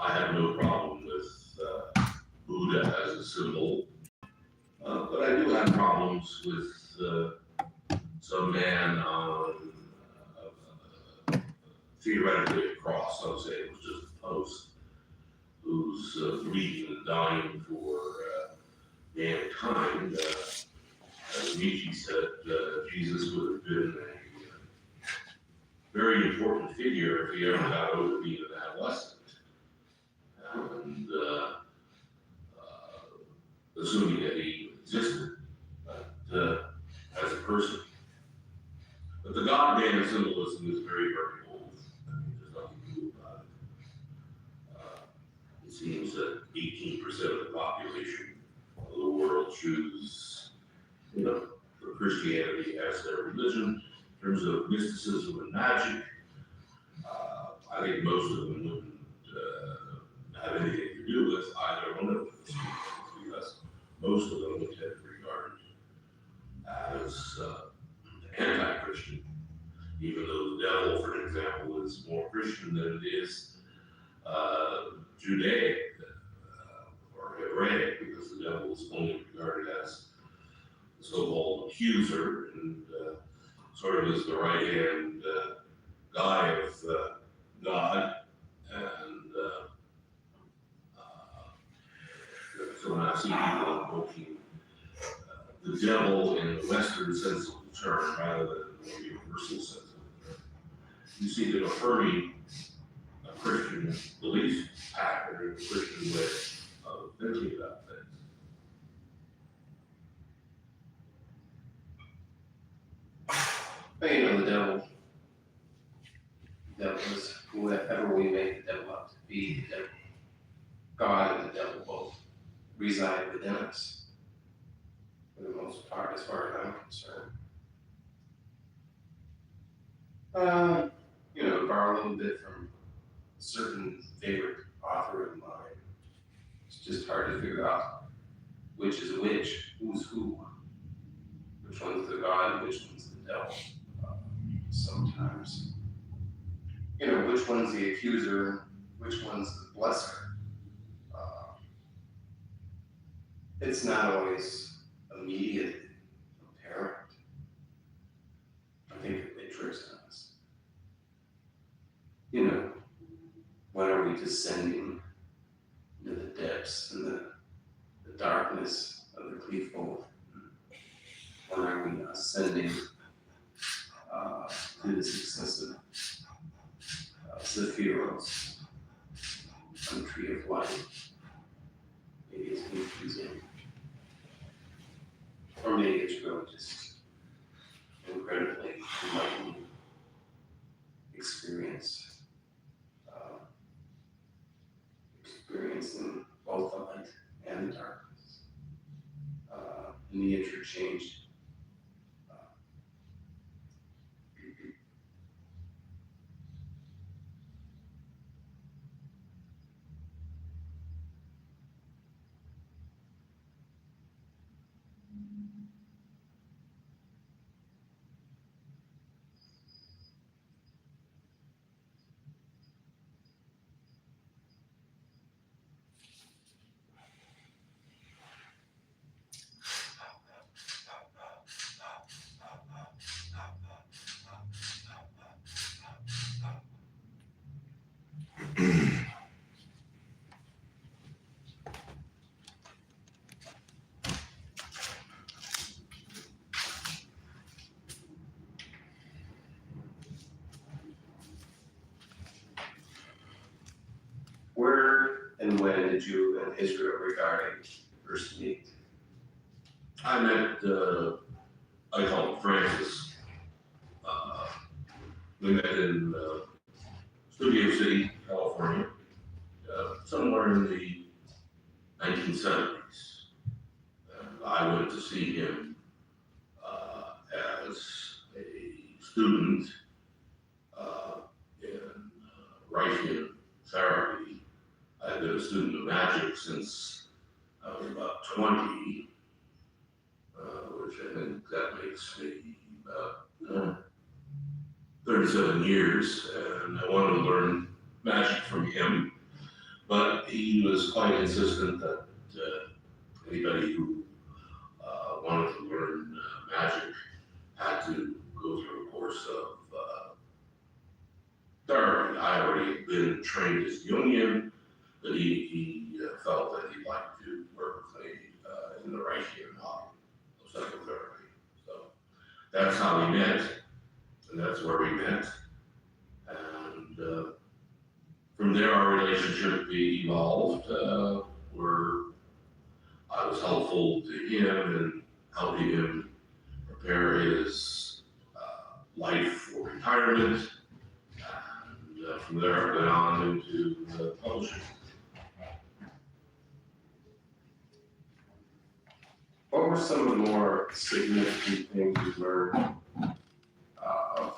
I have no problem with Buddha as a symbol, but I do have problems with some man on theoretically a cross. I would say it was just a post, who's bleeding and dying for mankind. As Nietzsche said, Jesus would have been a very important figure if he ever got over being an adolescent. And assuming that he existed, but as a person. But the God-man symbolism is very, very old. I mean, there's nothing new about it. It seems that 18% of the population of the world choose, for Christianity as their religion. In terms of mysticism and magic, I think most of them wouldn't have anything to do with either one of those because most of them would tend to regard as anti-Christian, even though the devil, for example, is more Christian than it is Judaic or Hebraic, because the devil is only regarded as the so-called accuser and sort of as the right-hand guy of God. And so when I see people invoking the devil in the Western sense of the term rather than the universal sense of the term, you see them affirming a Christian belief pattern, a Christian way of thinking about things. But the devil is whoever we make the devil out to be, the devil, God and the devil both reside within us, for the most part, as far as I'm concerned. Borrow a little bit from a certain favorite author of mine. It's just hard to figure out which is which, who's who, which one's the God, which one's the devil. Sometimes, which one's the accuser, which one's the blesser. It's not always immediately apparent. I think it tricks us. When are we descending into the depths and the darkness of the Kitover? When are we ascending to the successive Zephyros on the tree of life? Maybe it's confusing. Or maybe it's really just incredibly enlightening experience. Experiencing both the light and the darkness. And the interchanged. Where and when did you and Israel regarding first meet? I met, I call him Francis. We met in Studio City, California, somewhere in the 1970s. I went to see him as a student in writing therapy. I've been a student of magic since I was about 20, which I think that makes me about 37 years, and I wanted to learn magic from him. But he was quite insistent that anybody who wanted to learn magic had to go through a course of therapy. I already had been trained as Jungian, but he felt that he'd like to work with me in the Reichian model of psychotherapy. So that's how we met, and that's where we met. And from there, our relationship evolved, where I was helpful to him in helping him prepare his life for retirement. And from there, I went on into publishing. What were some of the more significant things you learned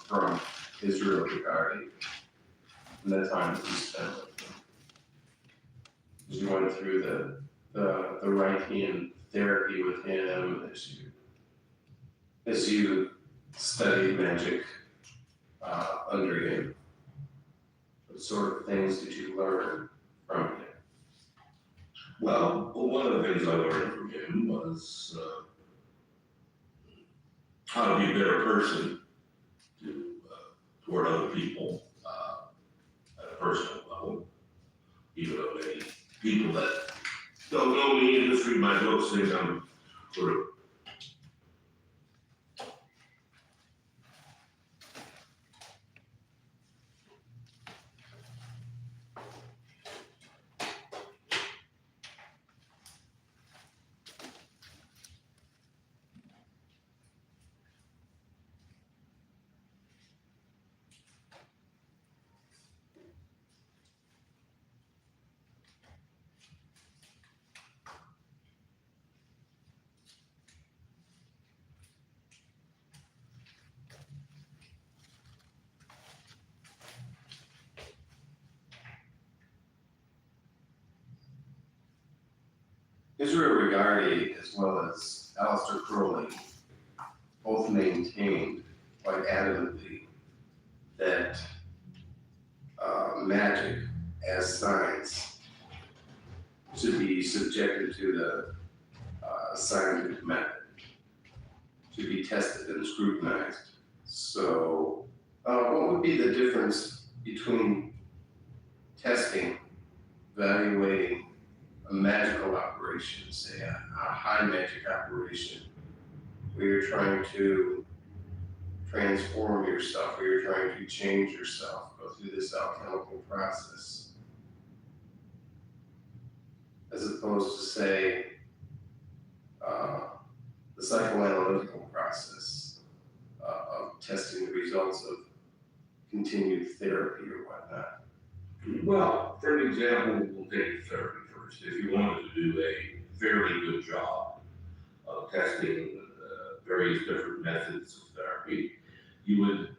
from Israel regarding the time that you spent with him? As you went through the Reichian therapy with him, as you studied magic under him, what sort of things did you learn from him? Well, one of the things I learned from him was how to be a better person toward other people at a personal level. Even though many people that don't know me and just read my books think I'm sort of Israel Regardie, as well as Aleister Crowley, both maintained quite adamantly that magic as science should be subjected to the scientific method, should be tested and scrutinized. So what would be the difference between testing, evaluating a magical operation, say a high magic operation, where you're trying to transform yourself, where you're trying to change yourself, go through this alchemical process, as opposed to, say, the psychoanalytical process of testing the results of continued therapy or whatnot? well, for an example, we'll take therapy first. If you wanted to do a very good job of testing various different methods of therapy, you would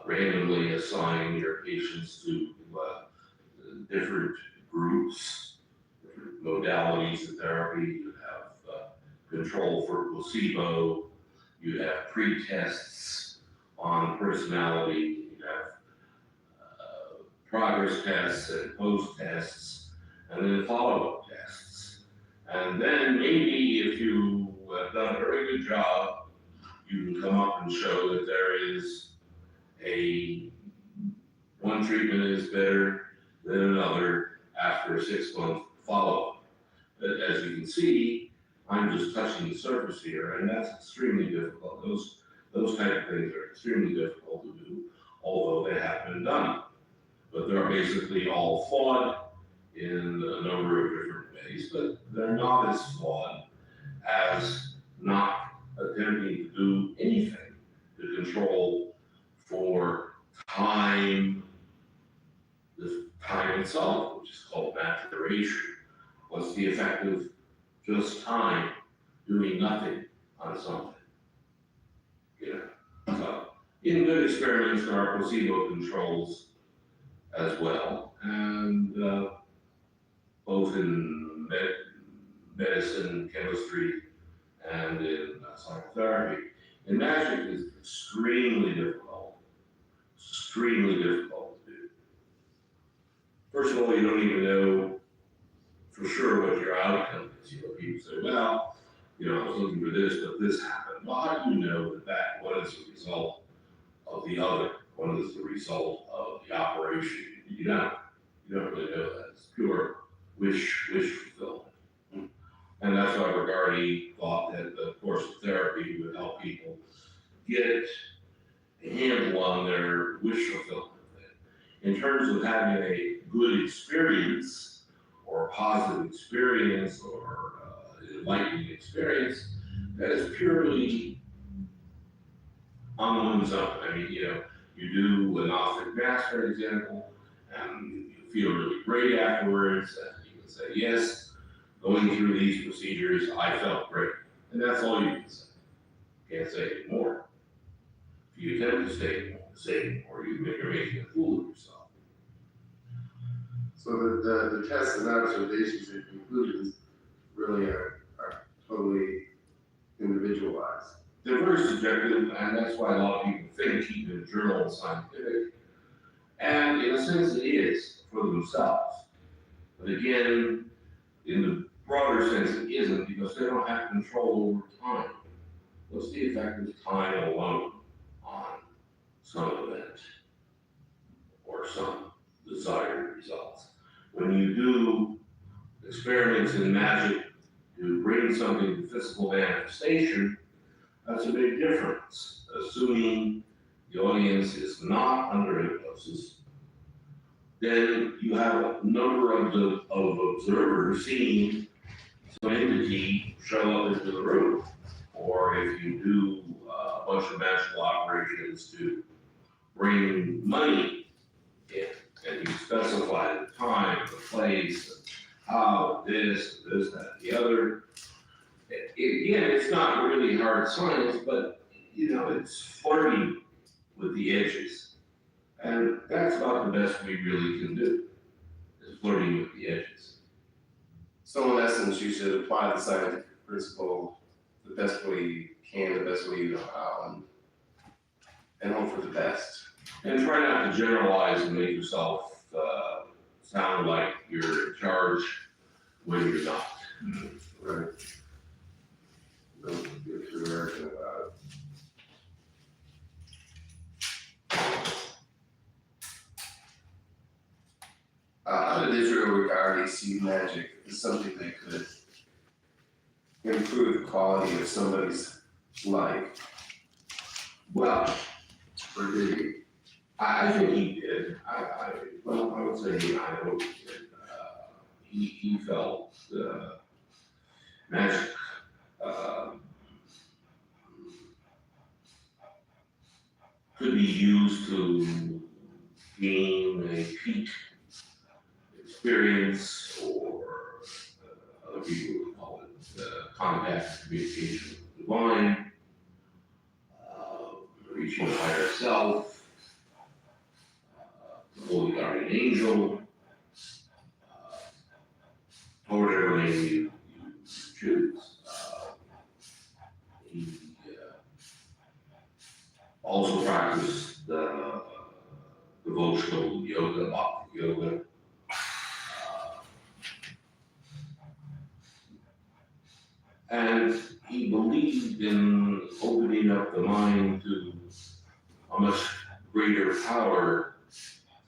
randomly assign your patients to different groups, different modalities of therapy. You have control for placebo, you have pre-tests on personality, you have progress tests and post-tests, and then follow-up tests. And then maybe if you have done a very good job, you can come up and show that there is one treatment is better than another after a 6-month follow-up. But as you can see, I'm just touching the surface here, and that's extremely difficult. Those type of things are extremely difficult to do, although they have been done. But they're basically all flawed in a number of different ways, but they're not as flawed as not attempting to do anything to control for time, the time itself, which is called maturation. What's the effect of just time doing nothing on something? So in good experiments, there are placebo controls as well, and both in medicine, chemistry, and in psychotherapy. And magic is extremely difficult to do. first of all, you don't even know for sure what your outcome is. You know, people say, well, you know, I was looking for this, but this happened. Well, how do you know that one is the result of the other? One is the result of the operation? You don't really know that. It's pure wish fulfillment. And that's why Regardi thought that the course of therapy would help people get a handle on their wish fulfillment. In terms of having a good experience, or a positive experience, or an enlightening experience, that is purely on one's own. I mean, you know, you do an Gnostic Mass, for example, and you feel really great afterwards, and you can say, yes, going through these procedures, I felt great. And that's all you can say. You can't say any more. If you attempt to say more, you're making a fool of yourself. So the tests and observations and conclusions really are totally individualized. They're very subjective, and that's why a lot of people think keeping a journal is scientific. And in a sense, it is for themselves. But again, in the broader sense, it isn't, because they don't have control over time. What's the effect of time alone on some event or some desired results? When you do experiments in magic to bring something to physical manifestation, that's a big difference. Assuming the audience is not under hypnosis, then you have a number of observers seeing some entity show up into the room. Or if you do a bunch of magical operations to bring money in, and you specify the time, the place, how, this, that, the other. Again, it's not really hard science, but you know, it's flirting with the edges. And that's about the best we really can do, is flirting with the edges. So in essence, you should apply the scientific principle the best way you can, the best way you know how, and hope for the best. And try not to generalize and make yourself sound like you're in charge when you're not. Right. Don't get too arrogant about it. How did Israel regard see magic as something that could improve the quality of somebody's life? Well, Or did he? I think he did. I would say I hope he did. He felt magic could be used to gain a peak experience, or other people would call it contact, communication with the divine, reaching a higher self, the holy guardian angel, or whatever name you choose. He also practiced devotional yoga, bhakti yoga. And he believed in opening up the mind to a much greater power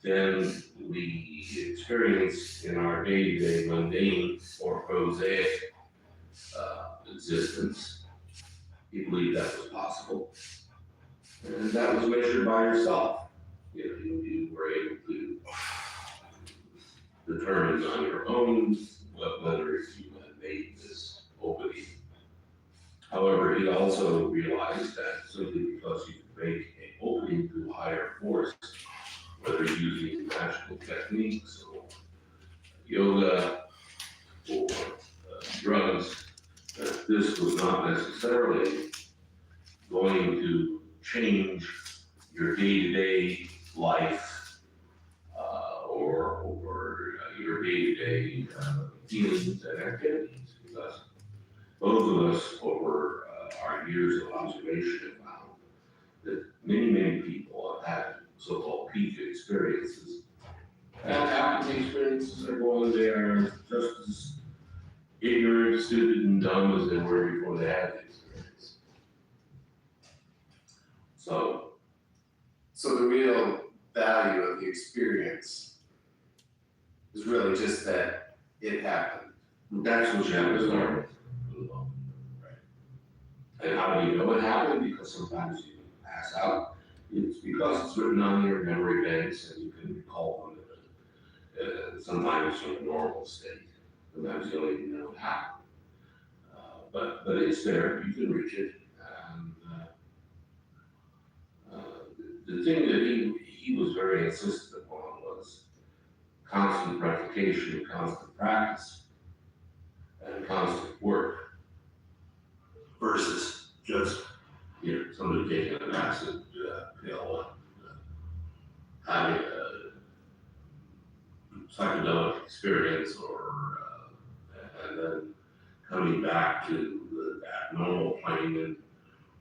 than we experience in our day-to-day mundane or prosaic existence. He believed that was possible. And that was measured by yourself. You know, you were able to determine on your own whether you had made this opening. However, he also realized that simply because you could make an opening to a higher force, whether using magical techniques or yoga or drugs, that this was not necessarily going to change your day-to-day life or your day-to-day feelings and activities, because both of us over our years of observation have found that many people have had so-called peak experiences, And after the experiences are going, they are just as ignorant, stupid, and dumb as they were before they had the experience. So, So the real value of the experience is really just that it happened. that's what you have to learn. And how do you know it happened? Because sometimes you pass out. It's because it's written on your memory banks and you can recall them. Sometimes from a normal state. Sometimes you don't even know it happened. But it's there. You can reach it. And the thing that he was very insistent upon was constant repetition, constant practice, and constant work versus just somebody taking an acid pill and having a psychedelic experience and then coming back to that normal plane and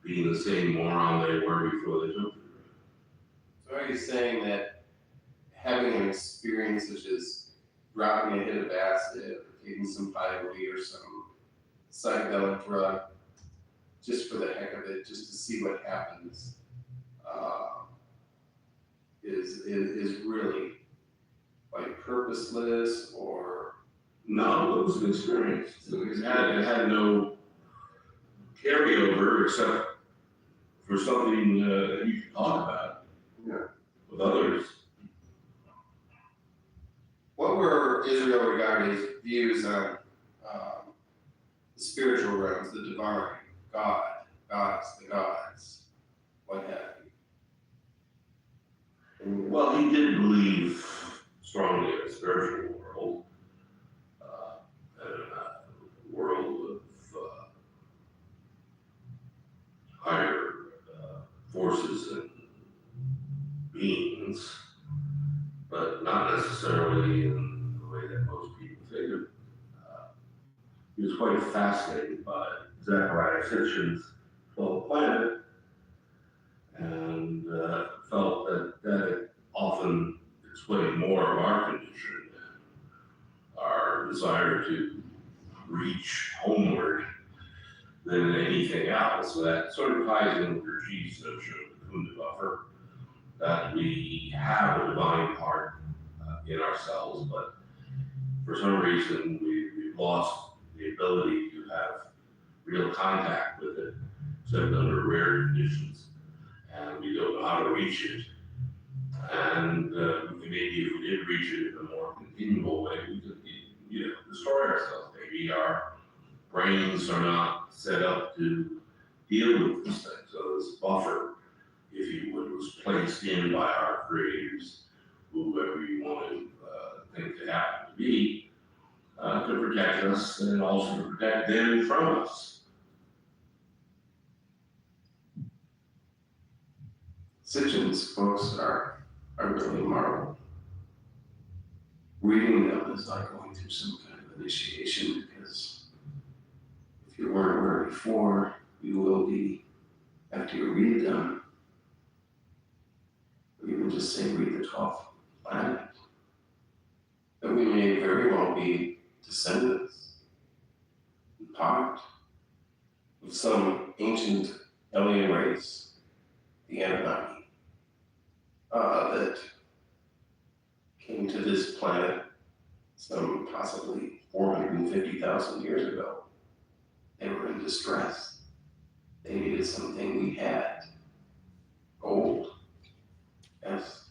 being the same moron they were before they took it. So are you saying that having an experience such as dropping a hit of acid or taking some 5-OD or some psychedelic drug just for the heck of it, just to see what happens, is really like purposeless or? No, it was an experience. It had no carryover except for something that you could talk about with others. What were Israel Regardie's views on the spiritual realms, the divine, God, gods, the gods, what have you? Well, he did believe strongly in a spiritual world, and a world of higher forces and beings, but not necessarily in the way that most people figure. He was quite fascinated by Zechariah Sitchin's 12th planet and felt that it often explained more of our condition and our desire to reach homeward than anything else. So that sort of ties in with your G's notion of the Kundabuffer, that we have a divine part in ourselves, but for some reason we've lost the ability to have real contact with it, except under rare conditions, and we don't know how to reach it. And maybe if we did reach it in a more continual way, we could, destroy ourselves. Maybe our brains are not set up to deal with this thing. So this buffer, if you would, was placed in by our creators, whoever you want to think they happen to be, to protect us and also to protect them from us. Sitchin's books are really a marvel. Reading them is like going through some kind of initiation, because if you weren't aware before, you will be after you read them. Or even just say read the 12th planet. That we may very well be descendants, in part, of some ancient alien race, the Anunnaki, that came to this planet some possibly 450,000 years ago. They were in distress. They needed something we had. Gold. Yes.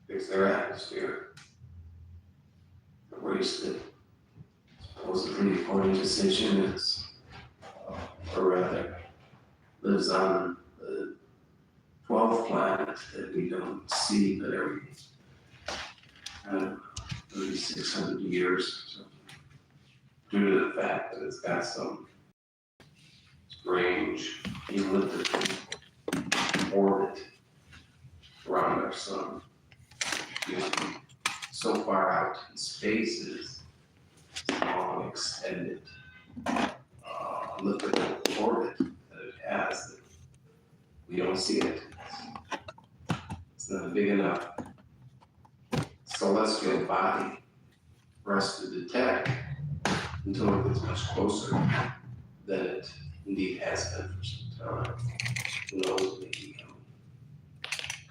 Fix their atmosphere. The race that supposedly, according to Sitchin, is, or rather, lives on the 12th planet that we don't see but every 3,600 years. So, due to the fact that it's got some strange elliptical orbit around our sun. So far out in space is long extended elliptical orbit that it has that we don't see it. It's not big enough celestial body for us to detect until it gets much closer than it indeed has been for some time. Who knows, maybe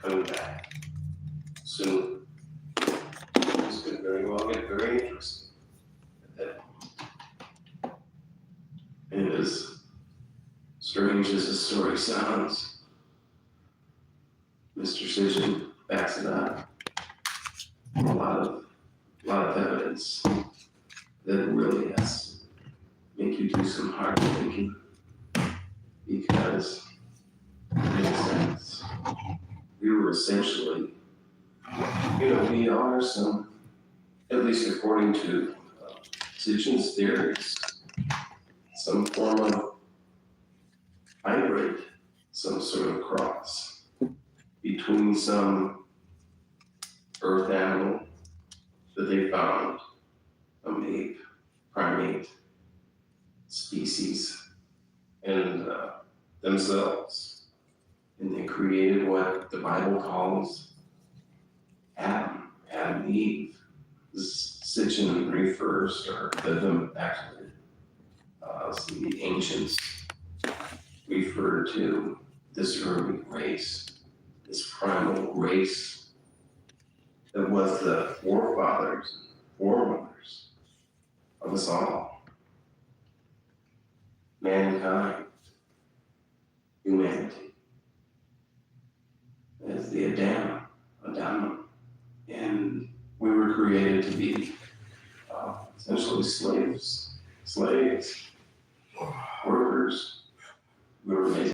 coming back soon. This could very well get very interesting at that point. And as strange as the story sounds, Mr. Sitchin backs it up. A lot of evidence that really has to make you do some hard thinking, because it makes sense. We were essentially, we are some, at least according to Sitchin's theories, some form of hybrid, some sort of cross between some earth animal that they found, a primate species, and themselves. And they created what the Bible calls Adam and Eve. Sitchin refers, or the ancients refer to this early race, this primal race that was the forefathers, foremothers of us all. Mankind, humanity, as the Adam, and we were created to be essentially slaves, workers. We were made